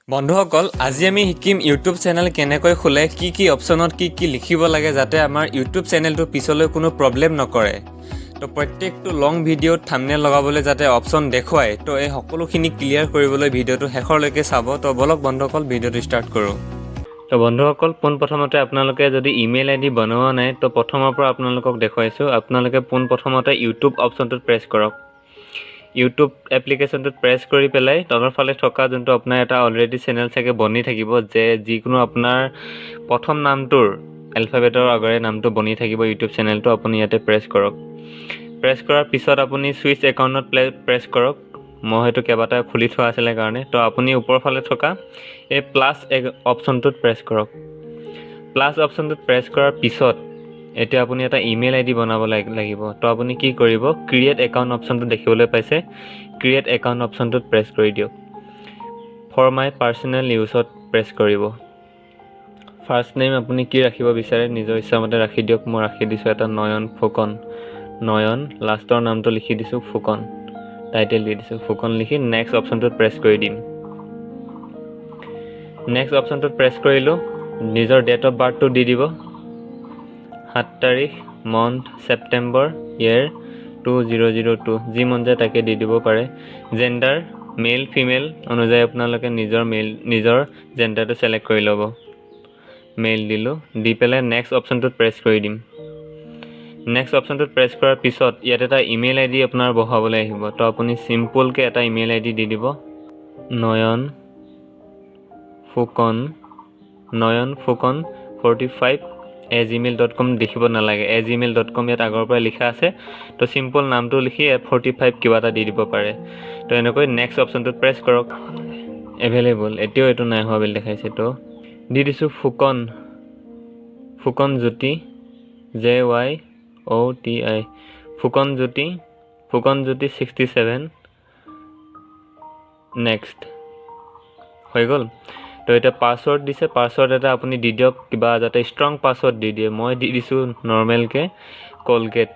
বন্ধুসকল, আজি আমি শিকিম ইউটিউব চেনেল কেনেকৈ খোলে, কি অপশ্যনত কি লিখিব লাগে যাতে আমাৰ ইউটিউব চেনেলটো পিছলৈ কোনো প্ৰব্লেম নকৰে। তো প্ৰত্যেকটো লং ভিডিঅ'ত থাম্বনেইল লগাবলৈ যাতে অপশ্যন দেখুৱায়, তো এই সকলোখিনি ক্লিয়াৰ কৰিবলৈ ভিডিঅ'টো শেষলৈকে চাব। তো বলক বন্ধুসকল, ভিডিঅ'টো ষ্টাৰ্ট কৰোঁ। তো বন্ধুসকল, পোনপ্ৰথমতে আপোনালোকে যদি ইমেইল আইডি বনোৱা নাই, তো প্ৰথমৰ পৰা আপোনালোকক দেখুৱাইছোঁ। আপোনালোকে পোনপ্ৰথমতে ইউটিউব অপশ্যনটোত প্ৰেছ কৰক। ইউটিউব এপ্লিকেশ্যনটোত প্ৰেছ কৰি পেলাই তলৰ ফালে থকা যোনটো আপোনাৰ এটা অলৰেডি চেনেল চাগে বনি থাকিব, যে যিকোনো আপোনাৰ প্ৰথম নামটোৰ এলফাবেটৰ আগৰে নামটো বনি থাকিব ইউটিউব চেনেলটো, আপুনি ইয়াতে প্ৰেছ কৰক। প্ৰেছ কৰাৰ পিছত আপুনি ছুইচ একাউণ্টত প্ৰেছ কৰক। মই হয়তো কেইবাটাও খুলি থোৱা আছিলে কাৰণে। তো আপুনি ওপৰৰ ফালে থকা এই প্লাছ অপশ্যনটোত প্ৰেছ কৰক। প্লাছ অপশ্যনটোত প্ৰেছ কৰাৰ পিছত এতিয়া আপুনি এটা ইমেইল আইডি বনাব লাগিব। তো আপুনি কি কৰিব, ক্ৰিয়েট একাউণ্ট অপশ্যনটো দেখিবলৈ পাইছে, ক্ৰিয়েট একাউণ্ট অপশ্যনটোত প্ৰেছ কৰি দিয়ক। ফৰ মাই পাৰ্চনেল ইউজত প্ৰেছ কৰিব। ফাৰ্ষ্ট নেম আপুনি কি ৰাখিব বিচাৰে নিজৰ ইচ্ছামতে ৰাখি দিয়ক। মই ৰাখি দিছোঁ এটা নয়ন ফুকন। নয়ন, লাষ্টৰ নামটো লিখি দিছোঁ ফুকন, টাইটেল দি দিছোঁ ফুকন লিখি নেক্সট অপশ্যনটোত প্ৰেছ কৰি দিম। নেক্সট অপশ্যনটোত প্ৰেছ কৰিলোঁ। নিজৰ ডেট অফ বাৰ্থটো দি দিব, 7 তাৰিখ, মন্থ, ছেপ্টেম্বৰ, ইয়েৰ 2002, যি মন যায় তাকে দি দিব পাৰে। জেণ্ডাৰ মেল ফিমেল অনুযায়ী আপোনালোকে নিজৰ জেণ্ডাৰটো ছিলেক্ট কৰি ল'ব। মেল দিলোঁ, দি পেলাই নেক্সট অপশ্যনটোত প্ৰেছ কৰি দিম। নেক্সট অপশ্যনটোত প্ৰেছ কৰাৰ পিছত ইয়াত এটা ইমেইল আইডি আপোনাৰ বহাবলৈ আহিব। তো আপুনি চিম্পলকৈ এটা ইমেইল আইডি দি দিব, নয়ন ফুকন 45@gmail.com দেখিব নালাগে, @gmail.com ইয়াত আগৰ পৰা লিখা আছে। তো চিম্পল নামটো লিখি 45 কিবা এটা দি দিব পাৰে। তো এনেকৈ নেক্সট অপশ্যনটোত প্ৰেছ কৰক। এভেইলেবল, এতিয়াও এইটো নাই হোৱা বুলি দেখাইছে। তো দি দিছোঁ ফুকন জ্যোতি, JYOTI, ফুকন জ্যোতি 67। নেক্সট হৈ গ'ল। তো এতিয়া পাছৱৰ্ড দিছে, পাছৱৰ্ড এটা আপুনি দি দিয়ক, কিবা যাতে ষ্ট্ৰং পাছৱৰ্ড দি দিয়ে। মই দি দিছোঁ নৰ্মেলকৈ কলগেট,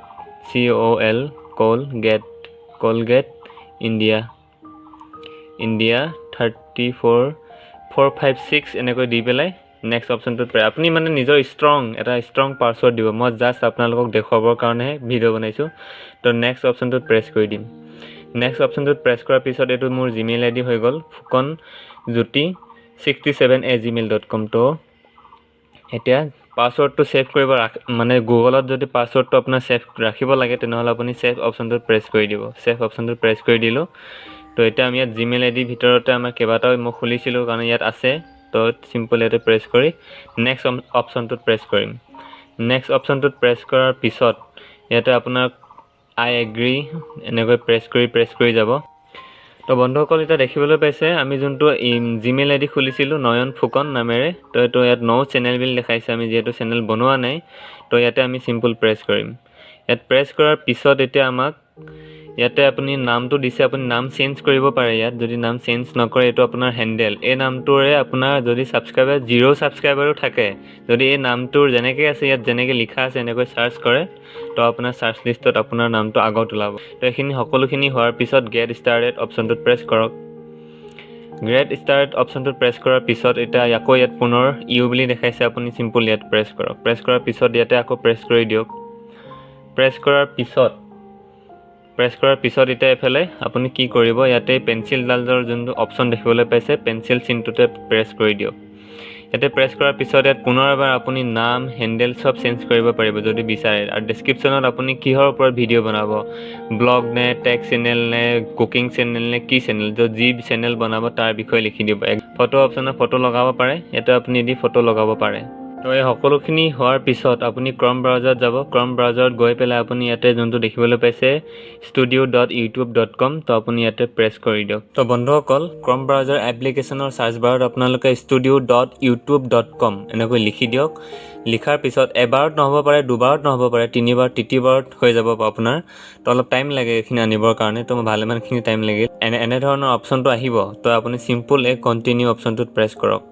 কলগেট ইণ্ডিয়া 34456 এনেকৈ দি পেলাই নেক্সট অপশ্যনটোত আপুনি মানে নিজৰ এটা ষ্ট্ৰং পাছৱৰ্ড দিব। মই জাষ্ট আপোনালোকক দেখুৱাবৰ কাৰণেহে ভিডিঅ' বনাইছোঁ। তো নেক্সট অপশ্যনটোত প্ৰেছ কৰি দিম। নেক্সট অপশ্যনটোত প্ৰেছ কৰাৰ পিছত এইটো মোৰ জিমেইল আইডি হৈ গ'ল, ফুকন জ্যোতি 67@gmail.com। তো এতিয়া পাছৱৰ্ডটো ছেভ কৰিব মানে গুগলত যদি পাছৱৰ্ডটো আপোনাৰ ছেভ ৰাখিব লাগে, তেনেহ'লে আপুনি ছেভ অপশ্যনটোত প্ৰেছ কৰি দিব। ছেভ অপশ্যনটোত প্ৰেছ কৰি দিলোঁ। তো এতিয়া আমি ইয়াত জিমেইল আইডিৰ ভিতৰতে আমাৰ কেইবাটাও মই খুলিছিলোঁ কাৰণে ইয়াত আছে। তো চিম্পল ইয়াতে প্ৰেছ কৰি নেক্সট অপশ্যনটোত প্ৰেছ কৰিম। নেক্সট অপশ্যনটোত প্ৰেছ কৰাৰ পিছত ইয়াতে আপোনাৰ আই এগ্ৰী এনেকৈ প্ৰেছ কৰি যাব। তো বন্ধুসকল, এতিয়া দেখিবলৈ পাইছে আমি যোনটো জিমেইল আইডি খুলিছিলোঁ নয়ন ফুকন নামেৰে, তো এইটো ইয়াত ন চেনেল বুলি দেখাইছে, আমি যিহেতু চেনেল বনোৱা নাই। তো ইয়াতে আমি চিম্পল প্ৰেছ কৰিম। ইয়াত প্ৰেছ কৰাৰ পিছত এতিয়া আমাক ইয়াতে আপুনি নামটো দিছে, আপুনি নাম চেঞ্জ কৰিব পাৰে। ইয়াত যদি নাম চেঞ্জ নকৰে, এইটো আপোনাৰ হেণ্ডেল। এই নামটোৰে আপোনাৰ যদি ছাবস্ক্ৰাইবাৰ 0 ছাবস্ক্ৰাইবাৰো থাকে, যদি এই নামটোৰ যেনেকৈ আছে ইয়াত যেনেকৈ লিখা আছে এনেকৈ চাৰ্চ কৰে, তো আপোনাৰ চাৰ্চ লিষ্টত আপোনাৰ নামটো আগত ওলাব। তো এইখিনি সকলোখিনি হোৱাৰ পিছত গেট ষ্টাৰ্টেড অপশ্যনটোত প্ৰেছ কৰক। গেট ষ্টাৰ্ট অপশ্যনটোত প্ৰেছ কৰাৰ পিছত এতিয়া আকৌ ইয়াত পুনৰ ইউ বুলি দেখাইছে, আপুনি চিম্পল ইয়াত প্ৰেছ কৰক। প্ৰেছ কৰাৰ পিছত ইয়াতে আকৌ প্ৰেছ কৰি দিয়ক। প্ৰেছ কৰাৰ পিছত এতিয়া এইফালে আপুনি কি কৰিব, ইয়াতে পেঞ্চিলডালৰ যোনটো অপশ্যন দেখিবলৈ পাইছে, পেঞ্চিল চিনটোতে প্ৰেছ কৰি দিয়ক। ইয়াতে প্ৰেছ কৰাৰ পিছত ইয়াত পুনৰ এবাৰ আপুনি নাম হেণ্ডেল চব চেঞ্জ কৰিব পাৰিব যদি বিচাৰে। আৰু ডেছক্ৰিপশ্যনত আপুনি কিহৰ ওপৰত ভিডিঅ' বনাব, ব্লগ নে টেক চেনেল নে কুকিং চেনেল নে কি চেনেল, য'ত যি চেনেল বনাব তাৰ বিষয়ে লিখি দিব। ফটো অপশ্যনত ফটো লগাব পাৰে, ইয়াতে আপুনি ফটো লগাব পাৰে। তো এই সকলোখিনি হোৱাৰ পিছত আপুনি ক্ৰম ব্ৰাউজাৰত যাব। ক্ৰম ব্ৰাউজাৰত গৈ পেলাই আপুনি ইয়াতে যোনটো দেখিবলৈ পাইছে studio.youtube.com, তো আপুনি ইয়াতে প্ৰেছ কৰি দিয়ক। তো বন্ধুসকল, ক্ৰম ব্ৰাউজাৰ এপ্লিকেশ্যনৰ চাৰ্চ বাৰত আপোনালোকে studio.youtube.com এনেকৈ লিখি দিয়ক। লিখাৰ পিছত এবাৰত নহ'ব পাৰে, দুবাৰত নহ'ব পাৰে, তিনিবাৰ তৃতীয়বাৰত হৈ যাব আপোনাৰ। তো অলপ টাইম লাগে এইখিনি আনিবৰ কাৰণে, তো ভালেমানখিনি টাইম লাগিল। এনেধৰণৰ অপশ্যনটো আহিব। তো আপুনি চিম্পল এই কণ্টিনিউ অপশ্যনটোত প্ৰেছ কৰক।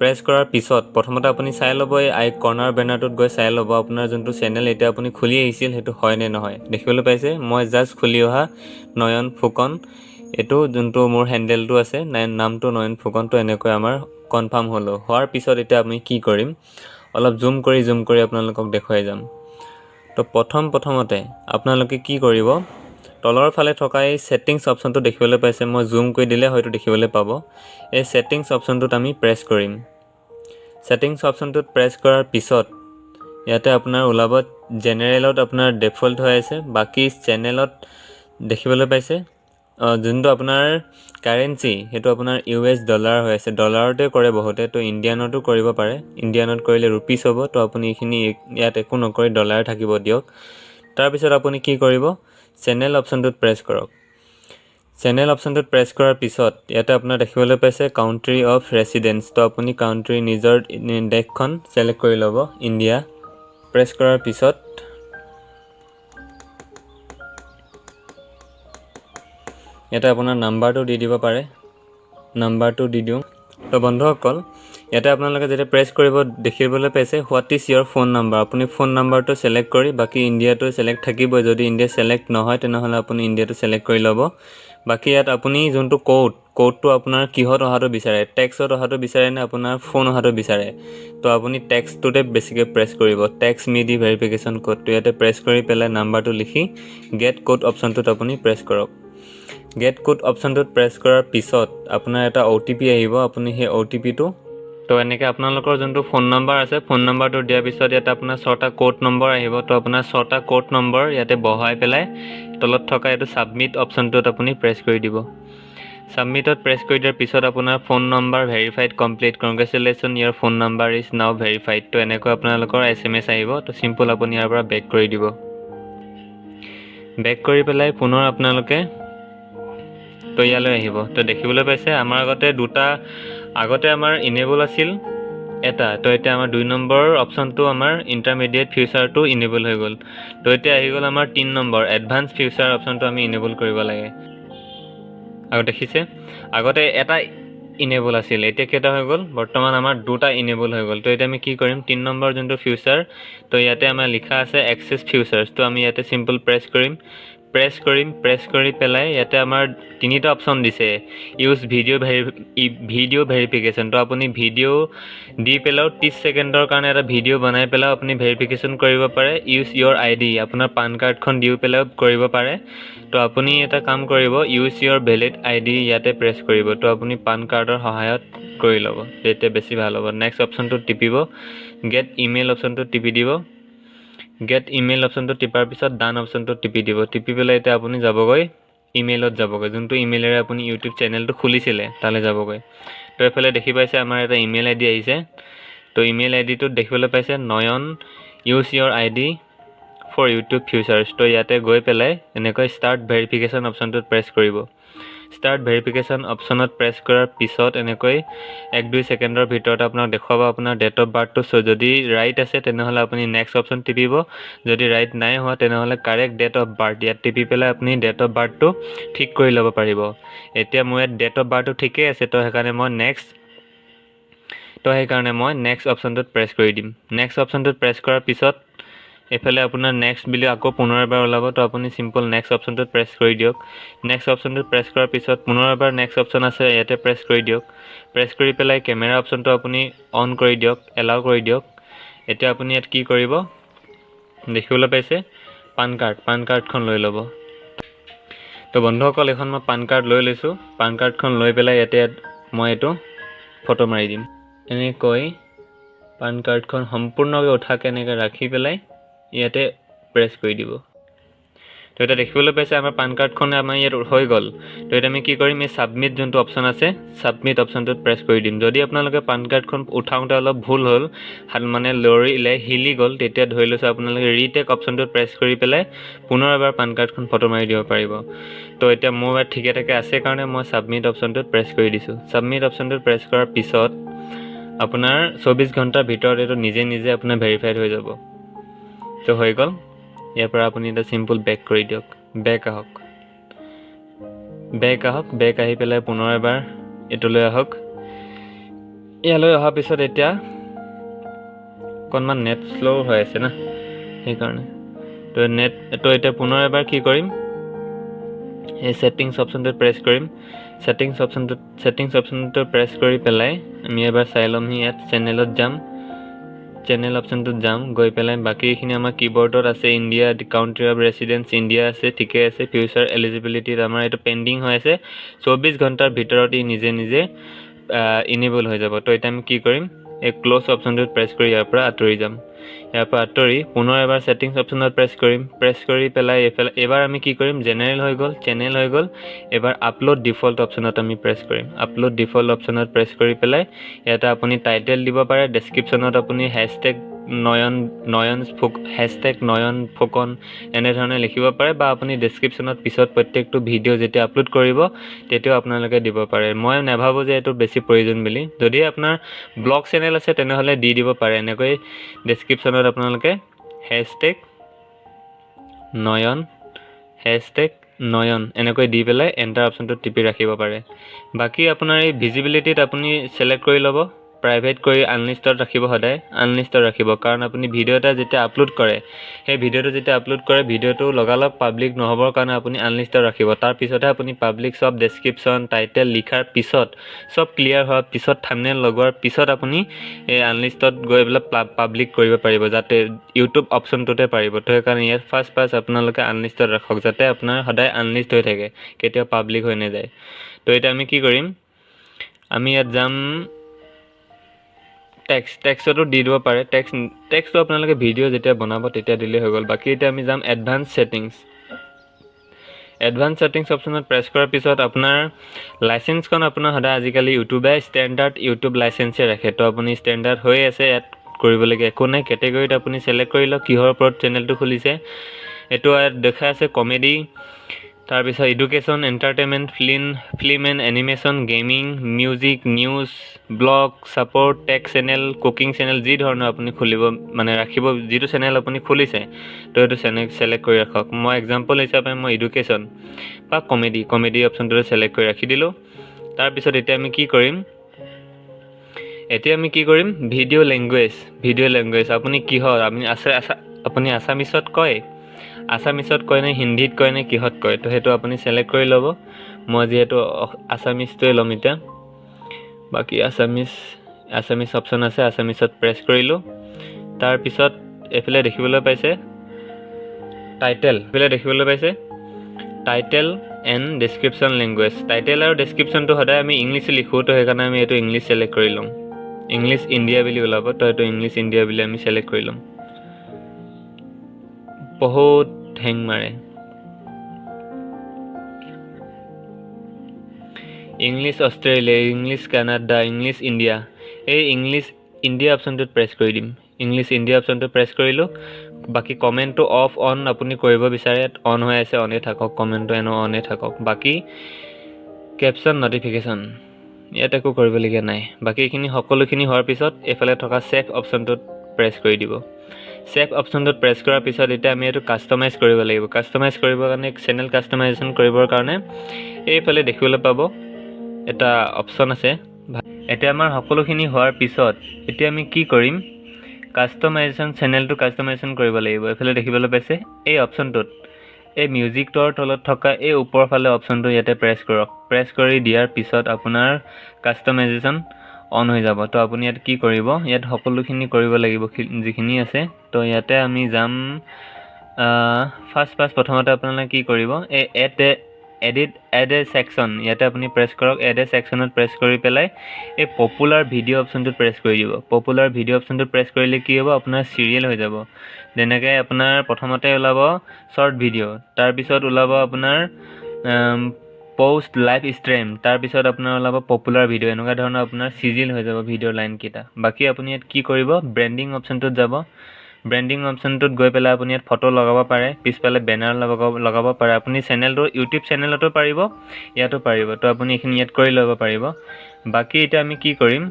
প্ৰেছ কৰাৰ পিছত প্ৰথমতে আপুনি চাই ল'ব, এই কৰ্নাৰ বেনাৰটোত গৈ চাই ল'ব আপোনাৰ যোনটো চেনেল এতিয়া আপুনি খুলি আহিছিল সেইটো হয় নে নহয়। দেখিবলৈ পাইছে মই জাষ্ট খুলি অহা নয়ন ফুকন এইটো যোনটো মোৰ হেণ্ডেলটো আছে নামটো নয়ন ফুকন, তো এনেকৈ আমাৰ কনফাৰ্ম হ'লো। হোৱাৰ পিছত এতিয়া আমি কি কৰিম, অলপ জুম কৰি আপোনালোকক দেখুৱাই যাম। তো প্ৰথমতে আপোনালোকে কি কৰিব, তলৰ ফালে থকা এই ছেটিংছ অপশ্যনটো দেখিবলৈ পাইছে, মই জুম কৰি দিলে হয়তো দেখিবলৈ পাব। এই ছেটিংছ অপশ্যনটোত আমি প্ৰেছ কৰিম। ছেটিংছ অপশ্যনটোত প্ৰেছ কৰাৰ পিছত ইয়াতে আপোনাৰ ওলাব জেনেৰেলত আপোনাৰ ডিফল্ট হৈ আছে, বাকী চেনেলত দেখিবলৈ পাইছে যোনটো আপোনাৰ কাৰেঞ্চি সেইটো আপোনাৰ US ডলাৰ হৈ আছে, ডলাৰতে কৰে বহুতে, তো ইণ্ডিয়ানতো কৰিব পাৰে। ইণ্ডিয়ানত কৰিলে ৰুপিজ হ'ব, তো আপুনি এইখিনি ইয়াত একো নকৰি ডলাৰ থাকিব দিয়ক। তাৰপিছত আপুনি কি কৰিব, চেনেল অপশ্যনটোত প্ৰেছ কৰক। চেনেল অপশ্যনটোত প্ৰেছ কৰাৰ পিছত ইয়াতে আপোনাৰ দেখিবলৈ পাইছে কাউণ্ট্ৰি অফ ৰেচিডেঞ্চ, তো আপুনি কাউণ্ট্ৰি নিজৰ দেশখন ছিলেক্ট কৰি ল'ব, ইণ্ডিয়া। প্ৰেছ কৰাৰ পিছত ইয়াতে আপোনাৰ নাম্বাৰটো দি দিব পাৰে, নাম্বাৰটো দি দিওঁ। তো বন্ধুসকল ইয়াতে আপোনালোকে যেতিয়া প্ৰেছ কৰিব দেখিবলৈ পাইছে what is your phone number, আপুনি ফোন নাম্বাৰটো ছিলেক্ট কৰি, বাকী ইণ্ডিয়াটো ছিলেক্ট থাকিবই, যদি ইণ্ডিয়া ছিলেক্ট নহয় তেনেহ'লে আপুনি ইণ্ডিয়াটো ছিলেক্ট কৰি ল'ব। বাকী ইয়াত আপুনি যোনটো কোডটো আপোনাৰ কিহত অহাটো বিচাৰে, টেক্সত অহাটো বিচাৰে নে আপোনাৰ ফোন অহাটো বিচাৰে, তো আপুনি টেক্সটোতে বেছিকৈ প্ৰেছ কৰিব। টেক্স মি দি ভেৰিফিকেশ্যন কোডটো ইয়াতে প্ৰেছ কৰি পেলাই নাম্বাৰটো লিখি গেট কোড অপশ্যনটোত আপুনি প্ৰেছ কৰক। গেট কোড অপশ্যনটোত প্ৰেছ কৰাৰ পিছত আপোনাৰ এটা OTP আহিব, আপুনি সেই OTPটো, তো এনেকৈ আপোনালোকৰ যোনটো ফোন নম্বৰ আছে ফোন নম্বৰটো দিয়াৰ পিছত ইয়াতে আপোনাৰ 6টা কোড নম্বৰ আহিব, তো আপোনাৰ 6টা কোড নম্বৰ ইয়াতে বহাই পেলাই তলত থকা এইটো ছাবমিট অপশ্যনটোত আপুনি প্ৰেছ কৰি দিব। ছাবমিটত প্ৰেছ কৰি দিয়াৰ পিছত আপোনাৰ phone number verified complete, congratulation your phone number is now verified, তো এনেকৈ আপোনালোকৰ SMS আহিব। তো চিম্পল আপুনি ইয়াৰ পৰা বেক কৰি দিব। বেক কৰি পেলাই পুনৰ আপোনালোকে তো ইয়ালৈ আহিব। তো দেখিবলৈ পাইছে আমাৰ আগতে আমাৰ ইনেবল আছিল এটা, তো এতিয়া আমাৰ 2 নম্বৰ অপশ্যনটো আমাৰ ইণ্টাৰমিডিয়েট ফিউচাৰটো ইনেবল হৈ গ'ল। তো এতিয়া আহি গ'ল আমাৰ 3 নম্বৰ এডভান্স ফিউচাৰ অপশ্যনটো আমি ইনেবল কৰিব লাগে। আৰু দেখিছে আগতে এটা ইনেবল আছিল, এতিয়া কেইটা হৈ গ'ল, বৰ্তমান আমাৰ 2টা ইনেবল হৈ গ'ল। তো এতিয়া আমি কি কৰিম, 3 নম্বৰ যোনটো ফিউচাৰ, তো ইয়াতে আমাৰ লিখা আছে এক্সেছ ফিউচাৰ্ছ, তো আমি ইয়াতে চিম্পল প্ৰেছ কৰি পেলাই ইয়াতে আমাৰ 3টা অপশ্যন দিছে, ইউজ ভিডিঅ' ভেৰিফিকেশ্যন, তো আপুনি ভিডিঅ' দি পেলাইও 30 ছেকেণ্ডৰ কাৰণে এটা ভিডিঅ' বনাই পেলাইও আপুনি ভেৰিফিকেশ্যন কৰিব পাৰে। ইউজ ইয়ৰ ID, আপোনাৰ পান কাৰ্ডখন দি পেলাইও কৰিব পাৰে। তো আপুনি এটা কাম কৰিব, ইউজ ইয়ৰ ভেলিড ID ইয়াতে প্ৰেছ কৰিব, তো আপুনি পান কাৰ্ডৰ সহায়ত কৰি ল'ব, তেতিয়া বেছি ভাল হ'ব। নেক্সট অপশ্যনটোত টিপিব, গেট ইমেইল অপশ্যনটোত টিপি দিব। গেট ইমেইল অপশ্যনটো টিপাৰ পিছত ডান অপশ্যনটোত টিপি দিব। টিপি পেলাই এতিয়া আপুনি যাবগৈ ইমেইলত যাবগৈ, যোনটো ইমেইলেৰে আপুনি ইউটিউব চেনেলটো খুলিছিলে তালৈ যাবগৈ। তো এইফালে দেখি পাইছে আমাৰ এটা ইমেইল ID আহিছে, তো ইমেইল IDটোত দেখিবলৈ পাইছে Nayan use your ID for YouTube features, তো ইয়াতে গৈ পেলাই এনেকৈ ষ্টাৰ্ট ভেৰিফিকেশ্যন অপশ্যনটোত প্ৰেছ কৰিব। ষ্টাৰ্ট ভেৰিফিকেশ্যন অপশ্যনত প্ৰেছ কৰাৰ পিছত এনেকৈ 1-2 ছেকেণ্ডৰ ভিতৰত আপোনাক দেখুৱাব আপোনাৰ ডেট অফ বাৰ্থটো। যদি ৰাইট আছে তেনেহ'লে আপুনি নেক্সট অপশ্যন টিপিব, যদি ৰাইট নাই হোৱা তেনেহ'লে কাৰেক্ট ডেট অফ বাৰ্থ ইয়াত টিপি পেলাই আপুনি ডেট অফ বাৰ্থটো ঠিক কৰি ল'ব পাৰিব। এতিয়া মোৰ ইয়াত ডেট অফ বাৰ্থটো ঠিকেই আছে, তো সেইকাৰণে মই নেক্সট অপশ্যনটোত প্ৰেছ কৰি দিম। নেক্সট অপশ্যনটোত প্ৰেছ কৰাৰ পিছত এইফালে আপোনাৰ নেক্সট বুলি আকৌ পুনৰ এবাৰ ওলাব, তো আপুনি চিম্পল নেক্সট অপশ্যনটোত প্ৰেছ কৰি দিয়ক। নেক্সট অপশ্যনটোত প্ৰেছ কৰাৰ পিছত পুনৰ এবাৰ নেক্সট অপশ্যন আছে ইয়াতে প্ৰেছ কৰি দিয়ক। প্ৰেছ কৰি পেলাই কেমেৰা অপশ্যনটো আপুনি অন কৰি দিয়ক, এলাউ কৰি দিয়ক। এতিয়া আপুনি ইয়াত কি কৰিব, দেখিবলৈ পাইছে পান কাৰ্ডখন লৈ ল'ব। তো বন্ধুসকল এইখন মই পান কাৰ্ড লৈ লৈছোঁ, পান কাৰ্ডখন লৈ পেলাই ইয়াতে মই এইটো ফটো মাৰি দিম। এনেকৈ পান কাৰ্ডখন সম্পূৰ্ণকৈ উঠাকৈ এনেকৈ ৰাখি পেলাই ইয়াতে প্ৰেছ কৰি দিব। তো এতিয়া দেখিবলৈ পাইছে আমাৰ পান কাৰ্ডখন আমাৰ ইয়াত হৈ গ'ল। তো এতিয়া আমি কি কৰিম, এই ছাবমিট যোনটো অপশ্যন আছে ছাবমিট অপশ্যনটোত প্ৰেছ কৰি দিম। যদি আপোনালোকে পান কাৰ্ডখন উঠাওঁতে অলপ ভুল হ'ল, মানে হিলি গ'ল, তেতিয়া ধৰি লৈছোঁ আপোনালোকে ৰিটেক অপশ্যনটোত প্ৰেছ কৰি পেলাই পুনৰ এবাৰ পান কাৰ্ডখন ফটো মাৰি দিব পাৰিব। তো এতিয়া মোৰ ইয়াত ঠিকে ঠাকে আছে কাৰণে মই ছাবমিট অপশ্যনটোত প্ৰেছ কৰি দিছোঁ। ছাবমিট অপশ্যনটোত প্ৰেছ কৰাৰ পিছত আপোনাৰ 24 ঘণ্টাৰ ভিতৰত এইটো নিজে আপোনাৰ ভেৰিফাইড হৈ যাব। তো হৈ গ'ল, ইয়াৰ পৰা আপুনি এটা চিম্পল বেক কৰি দিয়ক। বেক আহি পেলাই পুনৰ এবাৰ এইটোলৈ আহক। ইয়ালৈ অহাৰ পিছত এতিয়া অকণমান নেট শ্ল' হৈ আছে না, সেইকাৰণে তো এতিয়া পুনৰ এবাৰ কি কৰিম, এই ছেটিংছ অপশ্যনটোত প্ৰেছ কৰিম ছেটিংছ অপশ্যনটো প্ৰেছ কৰি পেলাই আমি এবাৰ চাই ল'মহি ইয়াত চেনেলত যাম চেনেল অপশ্যনটোত যাম গৈ পেলাই বাকীখিনি আমাৰ কীবৰ্ডত আছে India country of residence India আছে ঠিকে আছে ফিউচাৰ এলিজিবিলিটিত আমাৰ এইটো পেণ্ডিং হৈ আছে 24 ঘণ্টাৰ ভিতৰত ই নিজে নিজে ইনেবল হৈ যাব তো এতিয়া আমি কি কৰিম এই ক্ল'জ অপশ্যনটোত প্ৰেছ কৰি ইয়াৰ পৰা আঁতৰি যাম ইয়াৰ পৰা আঁতৰি পুনৰ এবাৰ ছেটিংছ অপশ্যনত প্ৰেছ কৰি পেলাই এবাৰ আমি কি কৰিম জেনেৰেল হৈ গ'ল চেনেল হৈ গ'ল এবাৰ আপলোড ডিফল্ট অপশ্যনত আমি প্ৰেছ কৰিম আপলোড ডিফল্ট অপশ্যনত প্ৰেছ কৰি পেলাই ইয়াতে আপুনি টাইটেল দিব পাৰে ডেছক্ৰিপশ্যনত আপুনি নয়ন ফুকন এনেধৰণে লিখিব পাৰে বা আপুনি ডেছক্ৰিপশ্যনত পিছত প্ৰত্যেকটো ভিডিঅ' যেতিয়া আপলোড কৰিব তেতিয়াও আপোনালোকে দিব পাৰে মই নাভাবোঁ যে এইটো বেছি প্ৰয়োজন বুলি যদি আপোনাৰ ব্লগ চেনেল আছে তেনেহ'লে দি দিব পাৰে এনেকৈ ডেছক্ৰিপশ্যনত আপোনালোকে নয়ন এনেকৈ দি পেলাই এণ্টাৰ অপশ্যনটোত টিপি ৰাখিব পাৰে বাকী আপোনাৰ এই ভিজিবিলিটিত আপুনি ছিলেক্ট কৰি ল'ব প্ৰাইভেট কৰি আনলিষ্টত ৰাখিব সদায় আনলিষ্টত ৰাখিব কাৰণ আপুনি ভিডিঅ' এটা যেতিয়া আপলোড কৰে সেই ভিডিঅ'টো লগালগ পাব্লিক নহ'বৰ কাৰণে আপুনি আনলিষ্টত ৰাখিব তাৰপিছতহে আপুনি পাব্লিক চব ডেছক্ৰিপশ্যন টাইটেল লিখাৰ পিছত চব ক্লিয়াৰ হোৱাৰ পিছত থাম্বনেইল লগোৱাৰ পিছত আপুনি এই আনলিষ্টত গৈ পেলাই পাব্লিক কৰিব পাৰিব যাতে ইউটিউব অপশ্যনটোতে পাৰিব তো সেইকাৰণে ইয়াত ফাৰ্ষ্ট আপোনালোকে আনলিষ্টত ৰাখক যাতে আপোনাৰ সদায় আনলিষ্ট হৈ থাকে কেতিয়াও পাব্লিক হৈ নাযায় তো এতিয়া আমি কি কৰিম আমি ইয়াত যাম টেক্সটো দি দিব পাৰে টেক্সটো আপোনালোকে ভিডিঅ' যেতিয়া বনাব তেতিয়া দিলেই হৈ গ'ল বাকী এতিয়া আমি যাম এডভান্স ছেটিংছ অপশ্যনত প্ৰেছ কৰাৰ পিছত আপোনাৰ লাইচেঞ্চখন আপোনাৰ সদায় আজিকালি ইউটিউবে ষ্টেণ্ডাৰ্ড ইউটিউব লাইচেঞ্চে ৰাখে তো আপুনি ষ্টেণ্ডাৰ্ড হৈ আছে ইয়াত কৰিবলগীয়া একো নাই কেটেগৰীত আপুনি ছিলেক্ট কৰি লওক কিহৰ ওপৰত চেনেলটো খুলিছে এইটো ইয়াত দেখাই আছে কমেডি তাৰপিছত education entertainment film and animation gaming music news blog sport tech channel cooking channel যি ধৰণৰ আপুনি খুলিব মানে ৰাখিব যিটো চেনেল আপুনি খুলিছে তো এইটো চেনেল ছিলেক্ট কৰি ৰাখক মই এক্সাম্পল হিচাপে মই এডুকেশ্যন বা কমেডি অপশ্যনটো ছিলেক্ট কৰি ৰাখি দিলোঁ তাৰপিছত এতিয়া আমি কি কৰিম ভিডিঅ' লেংগুৱেজ আপুনি কিহৰ আপুনি আছামিছত কয় নে হিন্দীত কয় নে কিহত কয় তো সেইটো আপুনি ছিলেক্ট কৰি ল'ব মই যিহেতু আছামিজটোৱে ল'ম এতিয়া বাকী আছামিজ অপশ্যন আছে আছামিজত প্ৰেছ কৰিলোঁ তাৰপিছত এইফালে দেখিবলৈ পাইছে title and description language title আৰু ডেছক্ৰিপশ্যনটো সদায় আমি ইংলিছে লিখোঁ তো সেইকাৰণে আমি এইটো ইংলিছ ছিলেক্ট কৰি ল'ম ইংলিছ ইণ্ডিয়া বুলি ওলাব তো এইটো ইংলিছ ইণ্ডিয়া বুলি আমি ছিলেক্ট কৰি ল'ম বহুত হেং মাৰে English Australia English Canada English India এই ইংলিছ ইণ্ডিয়া অপশ্যনটোত প্ৰেছ কৰি দিম ইংলিছ ইণ্ডিয়া অপশ্যনটো প্ৰেছ কৰিলোঁ বাকী কমেণ্টটো অফ অন আপুনি কৰিব বিচাৰে অন হৈ আছে অনেই থাকক কমেণ্টটো অনেই থাকক বাকী কেপশ্যন নটিফিকেশ্যন ইয়াত একো কৰিবলগীয়া নাই বাকী এইখিনি সকলোখিনি হোৱাৰ পিছত এইফালে থকা ছেভ অপশ্যনটোত প্ৰেছ কৰি দিব ছেভ অপশ্যনটোত প্ৰেছ কৰাৰ পিছত এতিয়া আমি এইটো কাষ্টমাইজ কৰিব লাগিব কাষ্টমাইজ কৰিবৰ কাৰণে চেনেল কাষ্টমাইজেশ্যন কৰিবৰ কাৰণে এইফালে দেখিবলৈ পাব এটা অপশ্যন আছে এতিয়া আমাৰ সকলোখিনি হোৱাৰ পিছত এতিয়া আমি কি কৰিম চেনেলটো কাষ্টমাইজেশ্যন কৰিব লাগিব এইফালে দেখিবলৈ পাইছে এই অপশ্যনটোত এই মিউজিকটোৰ তলত থকা এই ওপৰৰ ফালে অপশ্যনটো ইয়াতে প্ৰেছ কৰক প্ৰেছ কৰি দিয়াৰ পিছত আপোনাৰ কাষ্টমাইজেশ্যন অন হৈ যাব তো আপুনি ইয়াত কি কৰিব ইয়াত সকলোখিনি কৰিব লাগিব যিখিনি আছে তো ইয়াতে আমি যাম প্ৰথমতে আপোনালোকে কি কৰিব এই এড এ ছেকশ্যন ইয়াতে আপুনি প্ৰেছ কৰক এড এ ছেকশ্যনত প্ৰেছ কৰি পেলাই এই পপুলাৰ ভিডিঅ' অপশ্যনটোত প্ৰেছ কৰি দিব পপুলাৰ ভিডিঅ' অপশ্যনটোত প্ৰেছ কৰিলে কি হ'ব আপোনাৰ চিৰিয়েল হৈ যাব যেনেকৈ আপোনাৰ প্ৰথমতে ওলাব শ্বৰ্ট ভিডিঅ' তাৰপিছত ওলাব আপোনাৰ পোষ্ট লাইভ ষ্ট্ৰীম তাৰপিছত আপোনাৰ ওলাব পপুলাৰ ভিডিঅ' এনেকুৱা ধৰণৰ আপোনাৰ চিজিল হৈ যাব ভিডিঅ'ৰ লাইনকেইটা বাকী আপুনি ইয়াত কি কৰিব ব্ৰেণ্ডিং অপশ্যনটোত যাব ব্ৰেণ্ডিং অপশ্যনটোত গৈ পেলাই আপুনি ইয়াত ফটো লগাব পাৰে পিছফালে বেনাৰ লগাব পাৰে আপুনি চেনেলটো ইউটিউব চেনেলতো পাৰিব ইয়াতো পাৰিব তো আপুনি এইখিনি ইয়াত কৰি ল'ব পাৰিব বাকী এতিয়া আমি কি কৰিম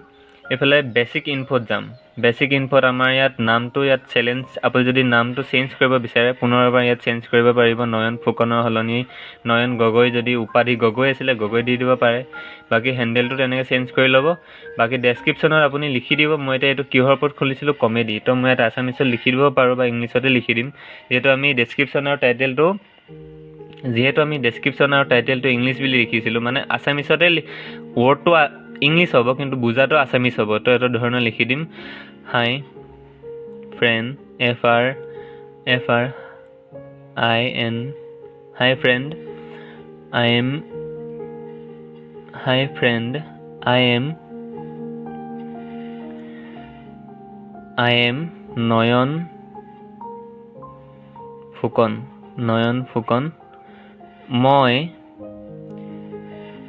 এইফালে বেছিক ইনফোত যাম বেছিক ইনফোত আমাৰ ইয়াত নামটো ইয়াত আপুনি যদি নামটো চেঞ্জ কৰিব বিচাৰে পুনৰ এবাৰ ইয়াত চেঞ্জ কৰিব পাৰিব নয়ন ফুকনৰ সলনি নয়ন গগৈ যদি উপাধি গগৈ আছিলে গগৈ দি দিব পাৰে বাকী হেণ্ডেলটো তেনেকৈ চেঞ্জ কৰি ল'ব বাকী ডেছক্ৰিপশ্যনত আপুনি লিখি দিব মই এতিয়া এইটো কিহৰ ওপৰত খুলিছিলোঁ কমেডি তো মই ইয়াত আছামিছত লিখি দিব পাৰোঁ বা ইংলিছতে লিখি দিম যিহেতু আমি ডেছক্ৰিপশ্যনৰ টাইটেলটো যিহেতু আমি ডেছক্ৰিপশ্যন আৰু টাইটেলটো ইংলিছ বুলি লিখিছিলোঁ মানে আছামিছতে ৱৰ্ডটো ইংলিছ হ'ব কিন্তু বুজাটো আছামিছ হ'ব তো এটা ধৰণৰ লিখি দিম hi friend FRIN hi friend I am Nayan Phukan মই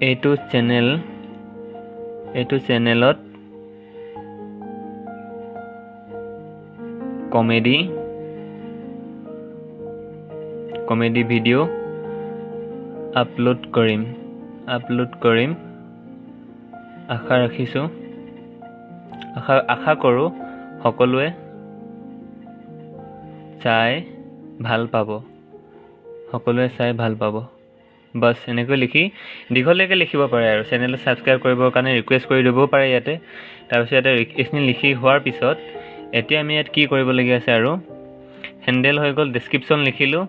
এইটো চেনেলত কমেডি ভিডিঅ' আপলোড কৰিম আশা কৰোঁ সকলোৱে চাই ভাল পাব বাছ এনেকৈ লিখি দীঘলীয়াকৈ লিখিব পাৰে আৰু চেনেলটো ছাবস্ক্ৰাইব কৰিবৰ কাৰণে ৰিকুৱেষ্ট কৰি দিবও পাৰে ইয়াতে তাৰপিছত ইয়াতে এইখিনি লিখি হোৱাৰ পিছত এতিয়া আমি ইয়াত কি কৰিবলগীয়া আছে আৰু হেণ্ডেল হৈ গ'ল ডেছক্ৰিপশ্যন লিখিলোঁ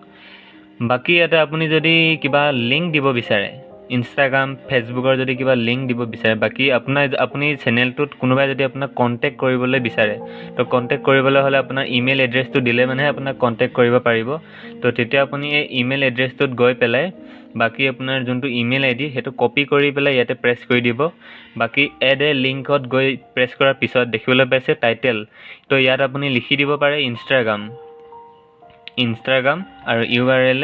বাকী ইয়াতে আপুনি যদি কিবা লিংক দিব বিচাৰে ইনষ্টাগ্ৰাম ফেচবুকৰ যদি কিবা লিংক দিব বিচাৰে বাকী আপুনি চেনেলটোত কোনোবাই যদি আপোনাক কণ্টেক্ট কৰিবলৈ বিচাৰে তো কণ্টেক্ট কৰিবলৈ হ'লে আপোনাৰ ইমেইল এড্ৰেছটো দিলে মানেহে আপোনাক কণ্টেক্ট কৰিব পাৰিব তো তেতিয়া আপুনি এই ইমেইল এড্ৰেছটোত গৈ পেলাই বাকী আপোনাৰ যোনটো ইমেইল ID সেইটো কপি কৰি পেলাই ইয়াতে প্ৰেছ কৰি দিব বাকী এড এ লিংকত গৈ প্ৰেছ কৰাৰ পিছত দেখিবলৈ পাইছে টাইটেল তো ইয়াত আপুনি লিখি দিব পাৰে ইনষ্টাগ্ৰাম আৰু URL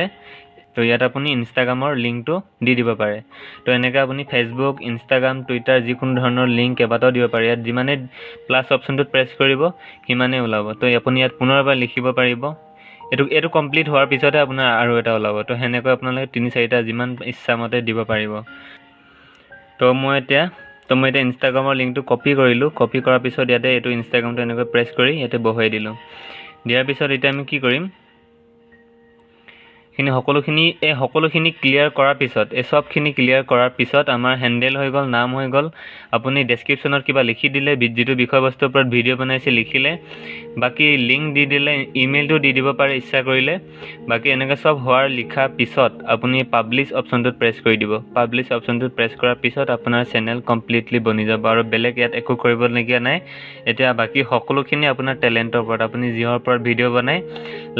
তো ইয়াত আপুনি ইনষ্টাগ্ৰামৰ লিংকটো দি দিব পাৰে তো এনেকৈ আপুনি ফেচবুক ইনষ্টাগ্ৰাম টুইটাৰ যিকোনো ধৰণৰ লিংক কেইবাটাও দিব পাৰে ইয়াত যিমানে প্লাছ অপশ্যনটোত প্ৰেছ কৰিব সিমানেই ওলাব তো আপুনি ইয়াত পুনৰবাৰ লিখিব পাৰিব এইটো কমপ্লিট হোৱাৰ পিছতহে আপোনাৰ আৰু এটা ওলাব তো সেনেকৈ আপোনালোকে 3-4টা যিমান ইচ্ছামতে দিব পাৰিব তো মই এতিয়া ইনষ্টাগ্ৰামৰ লিংকটো কপি কৰিলোঁ কপি কৰাৰ পিছত ইয়াতে এইটো ইনষ্টাগ্ৰামটো এনেকৈ প্ৰেছ কৰি ইয়াতে বহুৱাই দিলোঁ দিয়াৰ পিছত এতিয়া আমি কি কৰিম সকলোখিনি ক্লিয়াৰ কৰাৰ পিছত চবখিনি ক্লিয়াৰ কৰাৰ পিছত আমাৰ হেণ্ডেল হৈ গ'ল নাম হৈ গ'ল আপুনি ডেছক্ৰিপশ্যনত কিবা লিখি দিলে যিটো বিষয়বস্তুৰ ওপৰত ভিডিঅ' বনাইছে লিখিলে বাকী লিংক দি দিলে ইমেইলটো দি দিব পাৰে ইচ্ছা কৰিলে বাকী এনেকৈ চব হোৱাৰ লিখাৰ পিছত আপুনি পাব্লিছ অপশ্যনটোত প্ৰেছ কৰি দিব পাব্লিছ অপশ্যনটোত প্ৰেছ কৰাৰ পিছত আপোনাৰ চেনেল কমপ্লিটলি বনি যাব আৰু বেলেগ ইয়াত একো কৰিবলগীয়া নাই এতিয়া বাকী সকলোখিনি আপোনাৰ টেলেণ্টৰ ওপৰত আপুনি যিহৰ ওপৰত ভিডিঅ' বনাই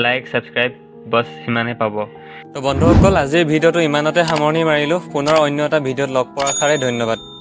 লাইক ছাবস্ক্ৰাইব বছ সিমানে পাব তো বন্ধুসকল আজিৰ ভিডিঅ'টো ইমানতে সামৰণি মাৰিলোঁ পুনৰ অন্য এটা ভিডিঅ'ত লগ পোৱাৰ আশাৰে ধন্যবাদ